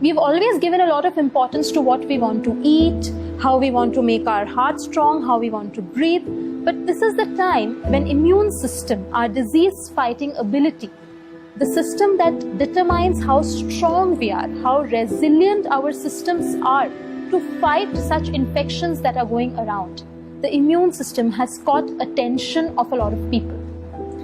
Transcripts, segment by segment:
We've always given a lot of importance to what we want to eat, how we want to make our heart strong, how we want to breathe. But this is the time when immune system, our disease fighting ability, the system that determines how strong we are, how resilient our systems are to fight such infections that are going around. The immune system has caught attention of a lot of people.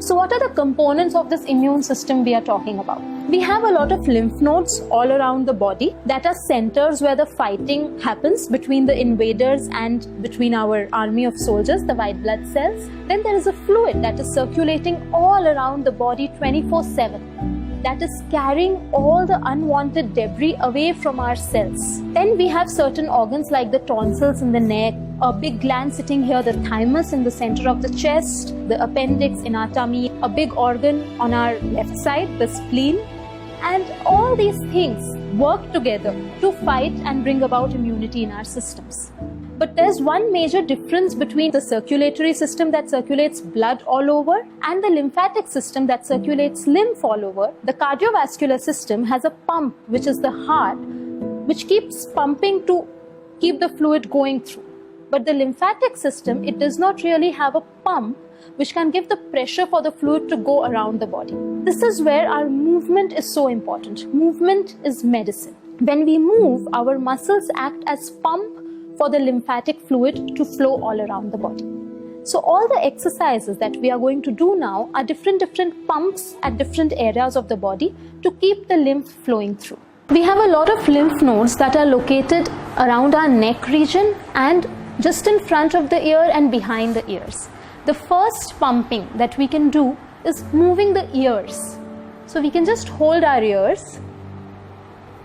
So what are the components of this immune system we are talking about? We have a lot of lymph nodes all around the body that are centers where the fighting happens between the invaders and between our army of soldiers, the white blood cells. Then there is a fluid that is circulating all around the body 24/7. That is carrying all the unwanted debris away from our cells. Then we have certain organs like the tonsils in the neck, a big gland sitting here, the thymus in the center of the chest, the appendix in our tummy, a big organ on our left side, the spleen. And all these things work together to fight and bring about immunity in our systems. But there's one major difference between the circulatory system that circulates blood all over and the lymphatic system that circulates lymph all over. The cardiovascular system has a pump, which is the heart, which keeps pumping to keep the fluid going through. But the lymphatic system, it does not really have a pump which can give the pressure for the fluid to go around the body. This is where our movement is so important. Movement is medicine. When we move, our muscles act as pump for the lymphatic fluid to flow all around the body. So all the exercises that we are going to do now are different pumps at different areas of the body to keep the lymph flowing through. We have a lot of lymph nodes that are located around our neck region and just in front of the ear and behind the ears. The first pumping that we can do is moving the ears. So we can just hold our ears.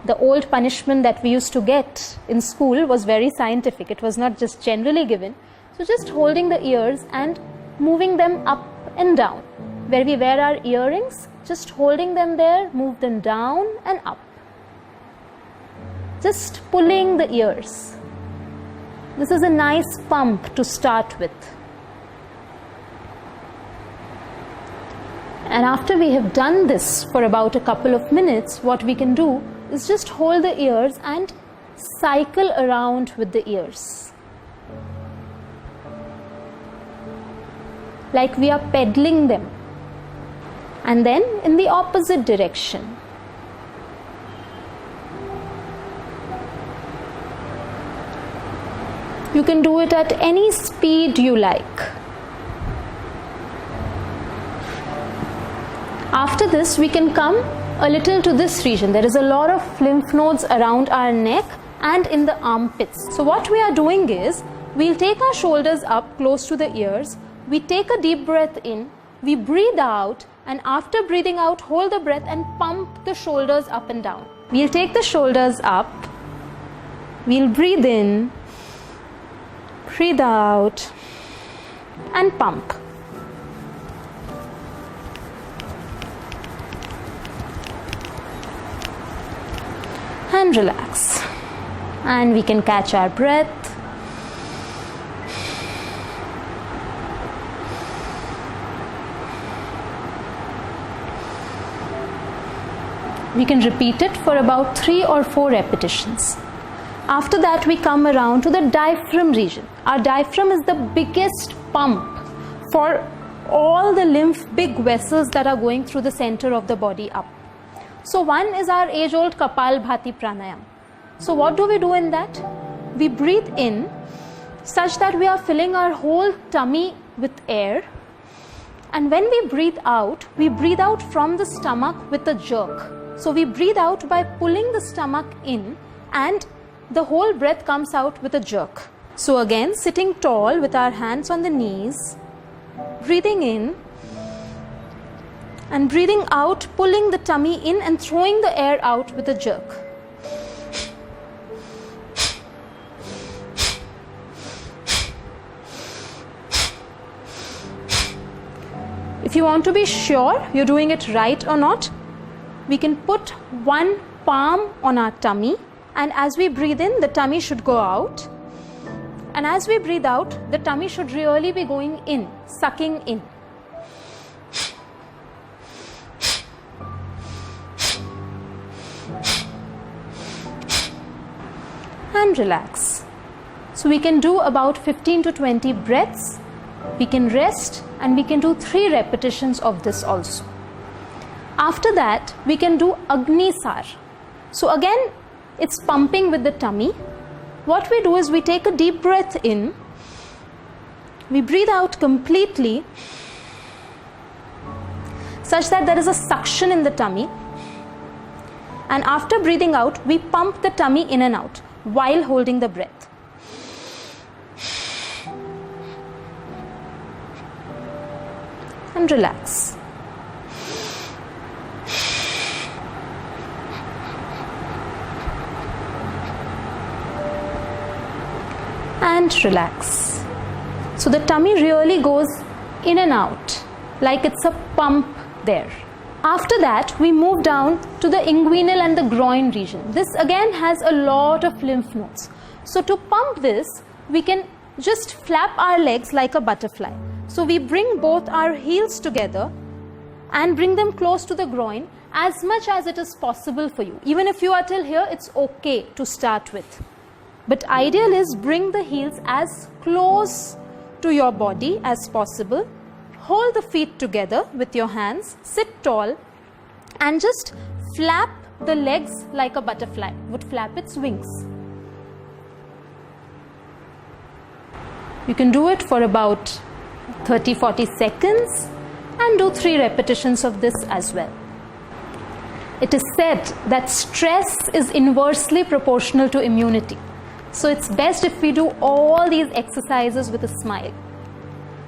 The old punishment that we used to get in school was very scientific. It was not just generally given. So just holding the ears and moving them up and down. Where we wear our earrings, just holding them there, move them down and up. Just pulling the ears. This is a nice pump to start with. And after we have done this for about a couple of minutes, what we can do is just hold the ears and cycle around with the ears. Like we are pedaling them. And then in the opposite direction. You can do it at any speed you like. After this, we can come a little to this region. There is a lot of lymph nodes around our neck and in the armpits. So what we are doing is, we'll take our shoulders up close to the ears. We take a deep breath in, we breathe out, and after breathing out, hold the breath and pump the shoulders up and down. We'll take the shoulders up, we'll breathe in, breathe out, and pump. And relax. And we can catch our breath. We can repeat it for about 3 or 4 repetitions. After that, we come around to the diaphragm region. Our diaphragm is the biggest pump for all the big vessels that are going through the center of the body up. So one is our age-old Kapalbhati pranayam. So what do we do in that? We breathe in such that we are filling our whole tummy with air. And when we breathe out from the stomach with a jerk. So we breathe out by pulling the stomach in and the whole breath comes out with a jerk. So again, sitting tall with our hands on the knees, breathing in, and breathing out, pulling the tummy in and throwing the air out with a jerk. If you want to be sure you're doing it right or not, we can put one palm on our tummy, and as we breathe in, the tummy should go out. And as we breathe out, the tummy should really be going in, sucking in. and relax. So we can do about 15 to 20 breaths. We can rest and we can do 3 repetitions of this also. After that, we can do Agnisar. So again, it's pumping with the tummy. What we do is we take a deep breath in, we breathe out completely such that there is a suction in the tummy, and after breathing out, we pump the tummy in and out while holding the breath. And relax. And relax. So the tummy really goes in and out like it's a pump there. After that, we move down to the inguinal and the groin region. This again has a lot of lymph nodes. So to pump this, we can just flap our legs like a butterfly. So we bring both our heels together and bring them close to the groin as much as it is possible for you. Even if you are till here, it's okay to start with. But ideal is bring the heels as close to your body as possible. Hold the feet together with your hands, sit tall, and just flap the legs like a butterfly would flap its wings. You can do it for about 30-40 seconds and do 3 repetitions of this as well. It is said that stress is inversely proportional to immunity. So it's best if we do all these exercises with a smile.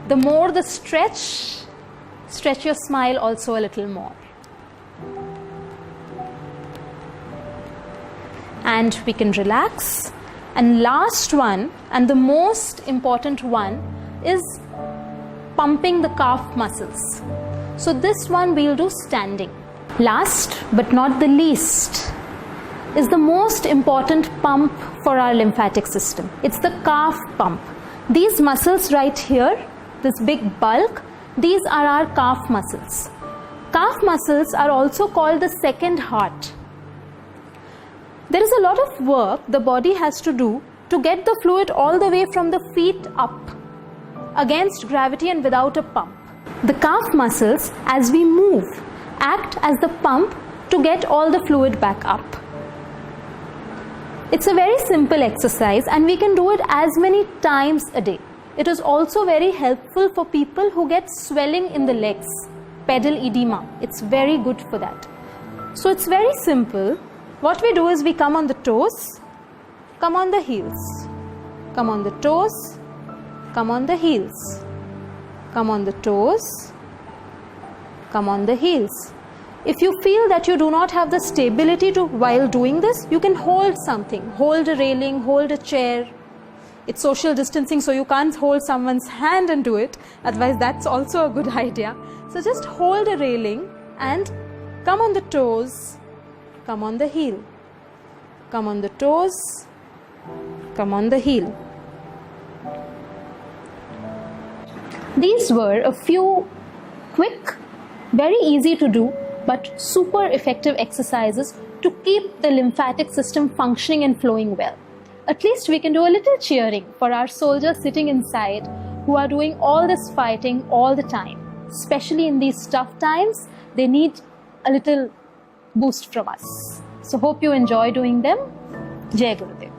The more the stretch your smile also a little more. And we can relax. And last one, and the most important one, is pumping the calf muscles. So this one we'll do standing. Last but not the least is the most important pump for our lymphatic system. It's the calf pump. These muscles right here, this big bulk, these are our calf muscles. Calf muscles are also called the second heart. There is a lot of work the body has to do to get the fluid all the way from the feet up against gravity and without a pump. The calf muscles, as we move, act as the pump to get all the fluid back up. It's a very simple exercise and we can do it as many times a day. It is also very helpful for people who get swelling in the legs, pedal edema. It's very good for that. So it's very simple. What we do is we come on the toes, come on the heels, come on the toes, come on the heels, come on the toes, come on the heels. If you feel that you do not have the stability to while doing this, you can hold something, hold a railing, hold a chair. It's social distancing, so you can't hold someone's hand and do it. Otherwise, that's also a good idea. So just hold a railing and come on the toes, come on the heel, come on the toes, come on the heel. These were a few quick, very easy to do, but super effective exercises to keep the lymphatic system functioning and flowing well. At least we can do a little cheering for our soldiers sitting inside who are doing all this fighting all the time. Especially in these tough times, they need a little boost from us. So hope you enjoy doing them. Jai Gurudev.